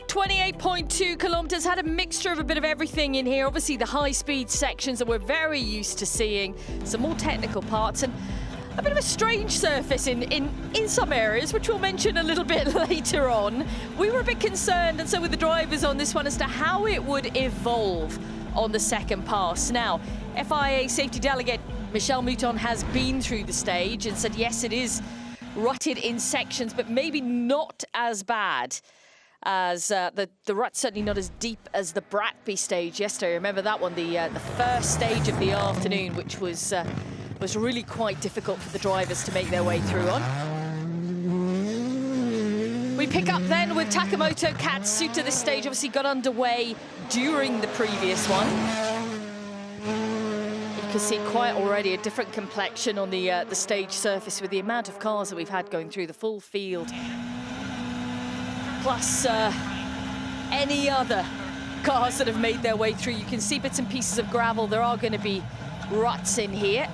28.2 kilometers, had a mixture of a bit of everything in here. Obviously the high-speed sections that we're very used to seeing, some more technical parts, and a bit of a strange surface in some areas, which we'll mention a little bit later on. We were a bit concerned, and so were the drivers on this one, as to how it would evolve on the second pass. Now, FIA safety delegate Michel Mouton has been through the stage and said, yes, it is rutted in sections, but maybe not as bad as the rut's certainly not as deep as the Bratby stage yesterday. Remember that one, the first stage of the afternoon, which was really quite difficult for the drivers to make their way through on. We pick up then with Takamoto Katsuta. This stage obviously got underway during the previous one. You can see quite already a different complexion on the stage surface with the amount of cars that we've had going through the full field. Plus any other cars that have made their way through. You can see bits and pieces of gravel. There are going to be ruts in here,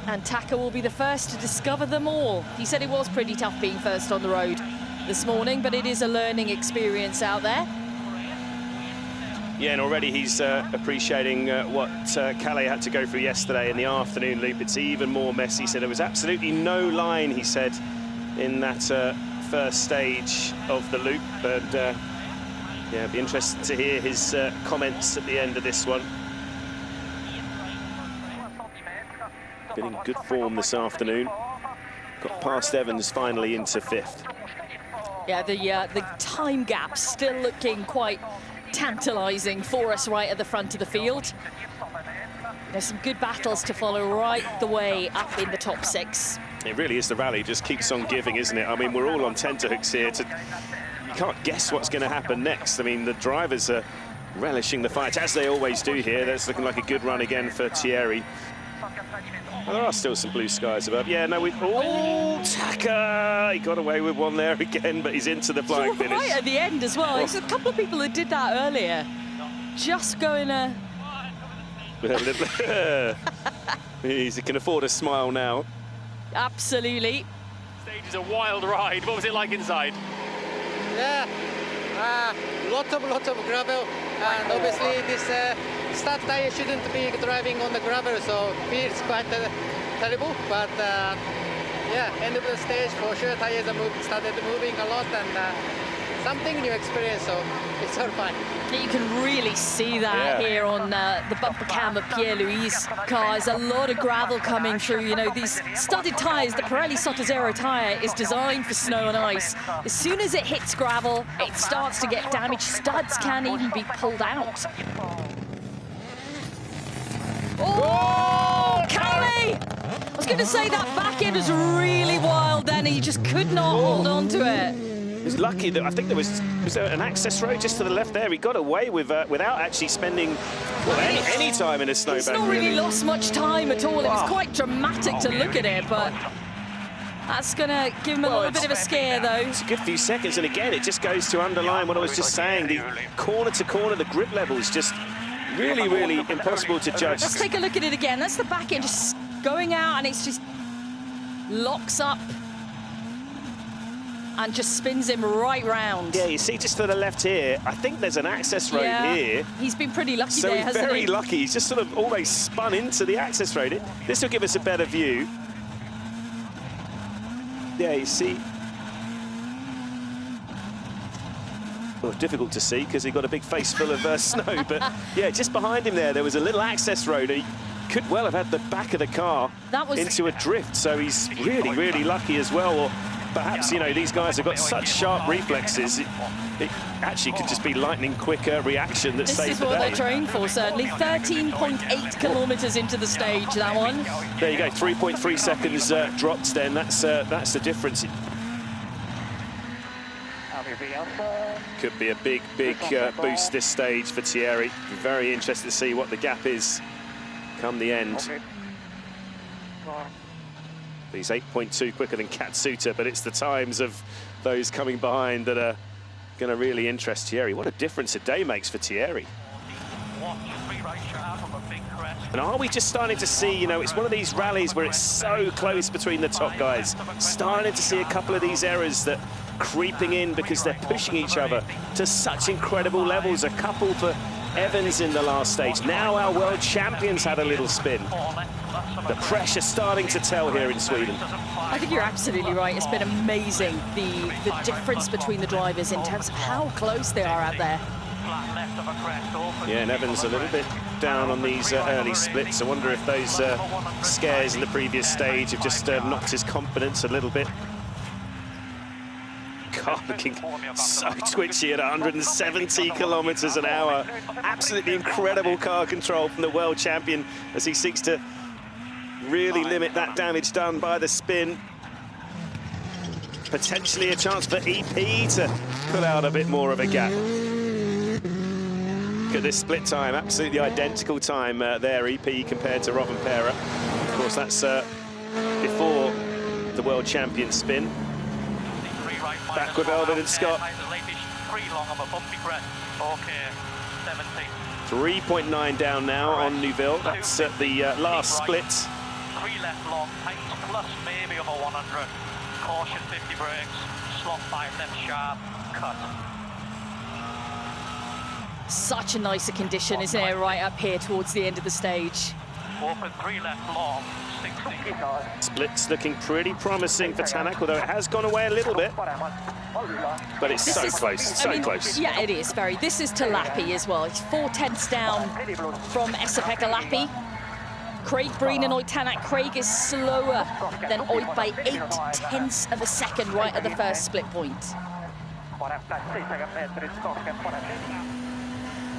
and Taka will be the first to discover them all. He said it was pretty tough being first on the road this morning, but it is a learning experience out there. Yeah, and already he's appreciating what Calais had to go through yesterday in the afternoon loop. It's even more messy. He said there was absolutely no line, he said, in that first stage of the loop. But yeah, it'd be interesting to hear his comments at the end of this one. Been in good form this afternoon. Got past Evans finally into fifth. Yeah, the time gap still looking quite tantalising for us right at the front of the field. There's some good battles to follow right the way up in the top six. It really is. The rally just keeps on giving, isn't it? I mean, we're all on tenterhooks here. You can't guess what's going to happen next. I mean, the drivers are relishing the fight, as they always do here. That's looking like a good run again for Thierry. Well, there are still some blue skies above. Yeah, no, oh, Taka! He got away with one there again, but he's into the flying finish. Right at the end as well. There's a couple of people that did that earlier. Just going He can afford a smile now. Absolutely. Stage is a wild ride. What was it like inside? Yeah, lot of gravel, and obviously this start tire shouldn't be driving on the gravel, so it feels quite terrible. But yeah, end of the stage for sure, tires started moving a lot, and something new experience, so it's all fine. You can really see that here on the bumper cam of Pierre-Louis' cars. A lot of gravel coming through. You know, these studded tyres, the Pirelli Sottozero tyre is designed for snow and ice. As soon as it hits gravel, it starts to get damaged. Studs can even be pulled out. Oh, Calais! I was going to say that back end was really wild then. He just could not hold on to it. He was lucky that I think there was there an access road just to the left there. He got away with without actually spending any time in a snowbank. He's not really lost much time at all. It was quite dramatic to look at it, but that's going to give him a little bit of a scare, though. It's a good few seconds, and again, it just goes to underline what I was just saying. The corner to corner, the grip level is just really, really impossible to judge. Let's take a look at it again. That's the back end just going out, and it's just locks up and just spins him right round. Yeah, you see just to the left here, I think there's an access road here. He's been pretty lucky there, hasn't he? So very lucky. He's just sort of almost spun into the access road. This will give us a better view. Yeah, you see. Well, difficult to see because he got a big face full of snow, but yeah, just behind him there was a little access road. He could well have had the back of the car into a drift, so he's really, really lucky as well. Or perhaps, you know, these guys have got such sharp reflexes, it actually could just be lightning quicker reaction that saves the day. This is what they're trained for, certainly. 13.8 kilometres into the stage, that one. There you go, 3.3 seconds dropped then. That's the difference. Could be a big boost this stage for Thierry. Very interested to see what the gap is come the end. He's 8.2 quicker than Katsuta, but it's the times of those coming behind that are going to really interest Thierry. What a difference a day makes for Thierry. And are we just starting to see, you know, it's one of these rallies where it's so close between the top guys, starting to see a couple of these errors that creeping in because they're pushing each other to such incredible levels. A couple for Evans in the last stage. Now our world champions had a little spin. The pressure starting to tell here in Sweden. I think you're absolutely right. It's been amazing, the difference between the drivers in terms of how close they are out there. Yeah, and Evans a little bit down on these early splits. I wonder if those scares in the previous stage have just knocked his confidence a little bit. Car looking so twitchy at 170 kilometers an hour. Absolutely incredible car control from the world champion as he seeks to really limit that damage done by the spin. Potentially a chance for EP to pull out a bit more of a gap. Look at this split time, absolutely identical time there, EP compared to Rovanperä. Of course, that's before the world champion spin. Back with Elvin and Scott. 3.9 down now on Neuville. That's at the last split. 3 left long, tight plus maybe over 100. Caution 50 brakes, slot 5 left sharp, cut. Such a nicer condition, isn't it, right up here towards the end of the stage. Open 3 left long, 60. Split's looking pretty promising for Tanak, although it has gone away a little bit. But it's so close, so close. Yeah, it is very. This is to Lappi as well. It's 4/10 down from Esa-Pekka Lappi. Craig Breen and Tanak. Craig is slower than Oit by 0.8 of a second right at the first split point.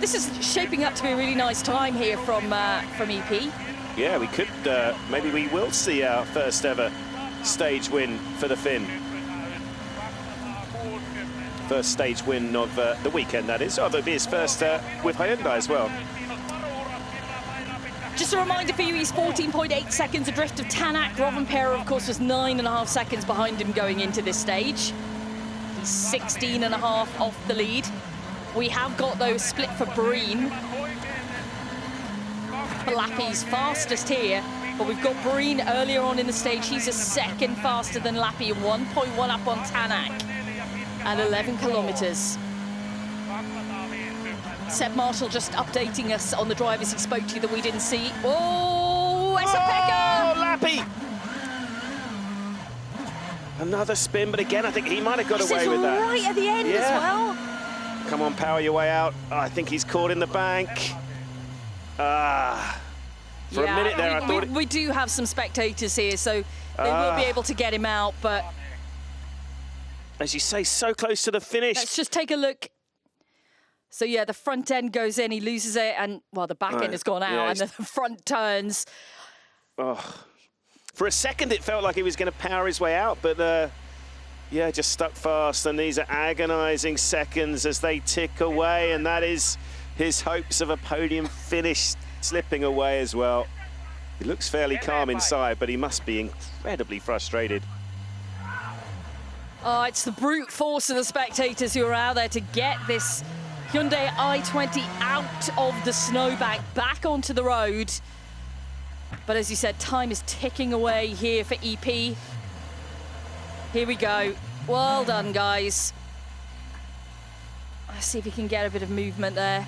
This is shaping up to be a really nice time here from EP. Yeah, we could, maybe we will see our first ever stage win for the Finn. First stage win of the weekend, that is. Oh, it'll be his first with Hyundai as well. Just a reminder for you, he's 14.8 seconds adrift of Tanak. Rovanperä, of course, was 9.5 seconds behind him going into this stage. He's 16.5 off the lead. We have got, though, split for Breen. Lappi's fastest here, but we've got Breen earlier on in the stage. He's a second faster than Lappi, 1.1 up on Tanak at 11 kilometers. Seb Marshall just updating us on the drivers he spoke to that we didn't see. Oh, Esa-Pekka! Oh, Lappi! Another spin, but again, I think he might have got away with that. Right at the end as well. Come on, power your way out. Oh, I think he's caught in the bank. For a minute there, I thought... We do have some spectators here, so they will be able to get him out, but... As you say, so close to the finish. Let's just take a look. So, yeah, the front end goes in, he loses it, and, well, the back end has gone out, and the front turns. Oh. For a second, it felt like he was going to power his way out, but, yeah, just stuck fast, and these are agonizing seconds as they tick away, and that is his hopes of a podium finish slipping away as well. He looks fairly calm inside, but he must be incredibly frustrated. Oh, it's the brute force of the spectators who are out there to get this Hyundai i20 out of the snowbank, back onto the road. But as you said, time is ticking away here for EP. Here we go. Well done, guys. Let's see if we can get a bit of movement there.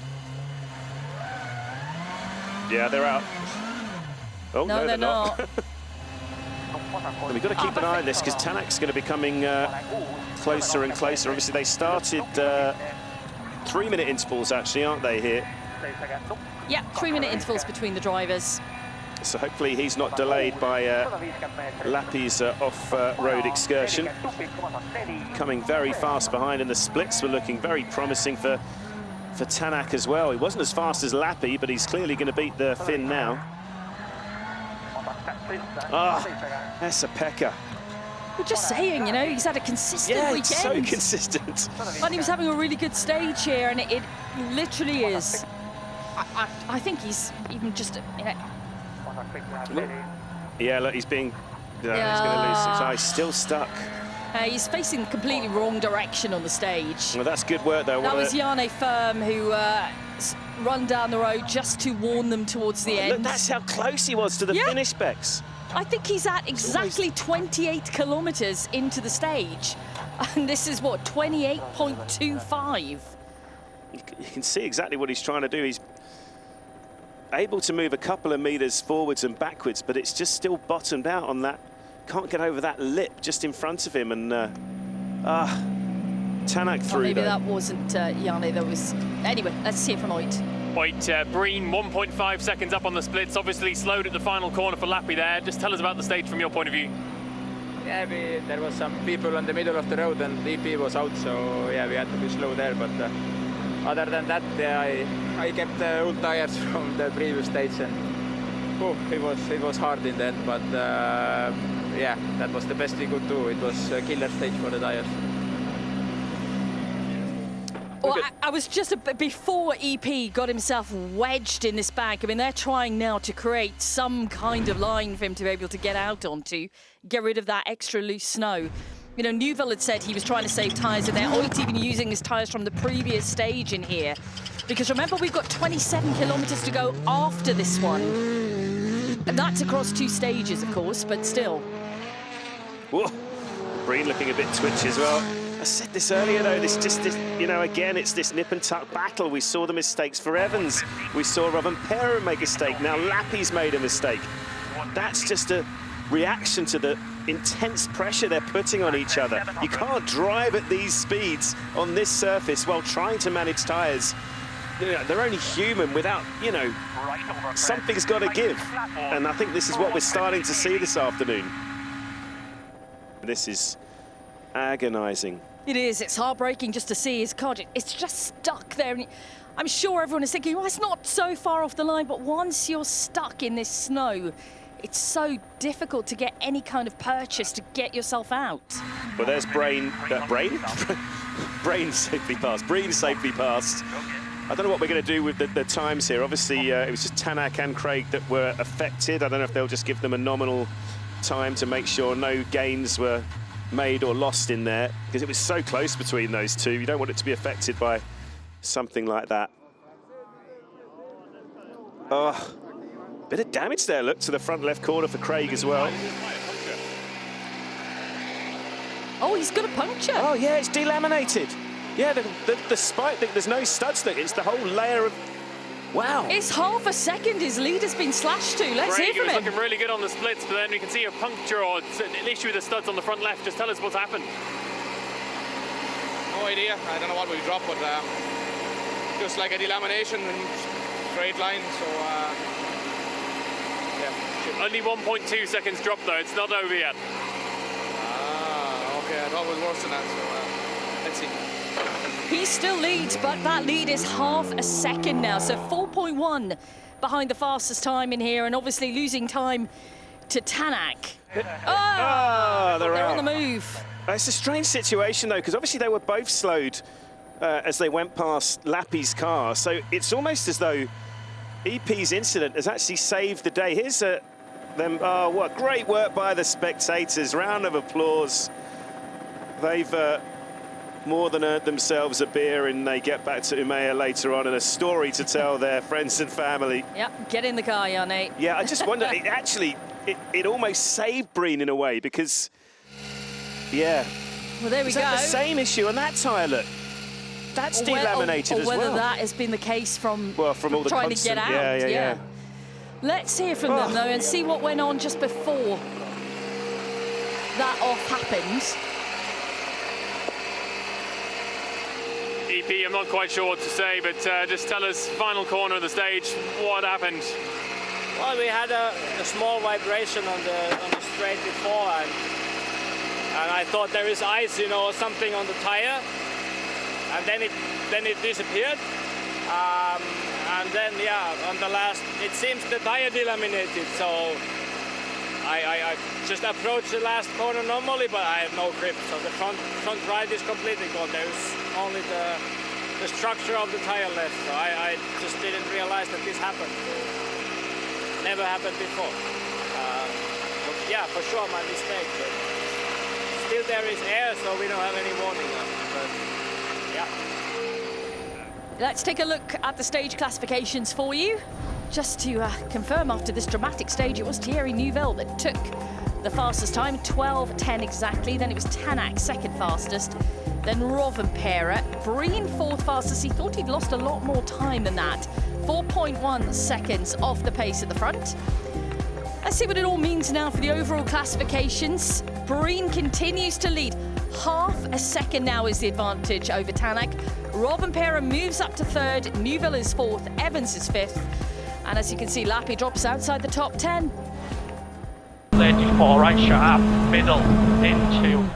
Yeah, they're out. Oh, no, they're not. Well, we've got to keep an eye on this because Tanak's going to be coming closer and closer. Obviously, they started 3-minute intervals, actually, aren't they, here? Yeah, 3-minute intervals between the drivers. So hopefully he's not delayed by Lappi's off-road excursion. Coming very fast behind, and the splits were looking very promising for Tanak as well. He wasn't as fast as Lappi, but he's clearly going to beat the Finn now. Esa-Pekka. We're just saying, you know, he's had a consistent weekend. So consistent. And he was having a really good stage here, and it literally is. I think he's even just, you know. Yeah, look, he's being. He's going to lose. So he's still stuck. He's facing the completely wrong direction on the stage. Well, that's good work, though. That was Jarne Firm who run down the road just to warn them towards the end. Look, that's how close he was to the finish specs. I think he's at exactly 28 kilometers into the stage. And this is what, 28.25. You can see exactly what he's trying to do. He's able to move a couple of meters forwards and backwards, but it's just still bottomed out on that. Can't get over that lip just in front of him, and Tanak through. Maybe that wasn't Yanni. That was. Anyway, let's see it from Hoyt. Breen 1.5 seconds up on the splits. Obviously slowed at the final corner for Lappi there. Just tell us about the stage from your point of view. Yeah, there was some people in the middle of the road and EP was out, so yeah, we had to be slow there. But other than that, I kept old tires from the previous stage, and it was hard in that. But yeah, that was the best we could do. It was a killer stage for the tires. Well, I was just before EP got himself wedged in this bank. I mean, they're trying now to create some kind of line for him to be able to get out onto, get rid of that extra loose snow. You know, Neuville had said he was trying to save tyres in there. Hoyt even using his tyres from the previous stage in here. Because remember, we've got 27 kilometres to go after this one. And that's across 2 stages, of course, but still. Whoa. Breen looking a bit twitchy as well. I said this earlier, though, this, you know, again, it's this nip and tuck battle. We saw the mistakes for Evans. We saw Rovanperä make a mistake. Now Lappi's made a mistake. That's just a reaction to the intense pressure they're putting on each other. You can't drive at these speeds on this surface while trying to manage tyres. You know, they're only human without, you know, something's got to give. And I think this is what we're starting to see this afternoon. This is agonising. It is. It's heartbreaking just to see his car. It's just stuck there. And I'm sure everyone is thinking, well, it's not so far off the line, but once you're stuck in this snow, it's so difficult to get any kind of purchase to get yourself out. Well, there's Breen. Breen safely passed. Breen safely passed. I don't know what we're going to do with the times here. Obviously, it was just Tanak and Craig that were affected. I don't know if they'll just give them a nominal time to make sure no gains were made or lost in there, because it was so close between those two. You don't want it to be affected by something like that. Oh, bit of damage there, look, to the front left corner for Craig as well. Oh, he's got a puncture. Oh, yeah, it's delaminated. Yeah, the spike, there's no studs, look, it's the whole layer of... Wow. It's half a second his lead has been slashed to. Let's hear from him. He was looking really good on the splits, but then we can see a puncture or an issue with the studs on the front left. Just tell us what's happened. No idea. I don't know what we dropped, but just like a delamination in straight line. So yeah. Only 1.2 seconds drop though. It's not over yet. Ah, okay. I thought it was worse than that. So let's see. He still leads, but that lead is half a second now. So 4.1 behind the fastest time in here, and obviously losing time to Tanak. Oh, they're on the move. It's a strange situation, though, because obviously they were both slowed as they went past Lappi's car. So it's almost as though EP's incident has actually saved the day. Here's them. Oh, what great work by the spectators. Round of applause. They've more than earned themselves a beer, and they get back to Umeå later on and a story to tell their friends and family. Yep, get in the car, Yanni. Yeah, I just wonder, it almost saved Breen in a way, because, yeah. Well, there we go. Is that the same issue on that tyre, look? That's delaminated as well. Or whether that has been the case from all the trying constant, to get out. Yeah. Let's hear from them, though, and see what went on just before that off happened. EP, I'm not quite sure what to say, but just tell us, final corner of the stage, what happened? Well, we had a small vibration on the straight before, and I thought there is ice, you know, or something on the tire, and then it disappeared. And then, yeah, on the last, it seems the tire delaminated, so I just approached the last corner normally, but I have no grip, so the front right is completely gone. There's only the structure of the tire left, so I just didn't realize that this happened. Never happened before. But yeah, for sure my mistake, but still there is air, so we don't have any warning. But yeah. Let's take a look at the stage classifications for you. Just to confirm, after this dramatic stage, it was Thierry Neuville that took the fastest time, 12:10 exactly. Then it was Tanak, second fastest. Then Rovanperä. Breen, fourth fastest. He thought he'd lost a lot more time than that. 4.1 seconds off the pace at the front. Let's see what it all means now for the overall classifications. Breen continues to lead. Half a second now is the advantage over Tanak. Rovanperä moves up to third. Neuville is fourth. Evans is fifth. And as you can see, Lappi drops outside the top 10. 34 right sharp, middle, into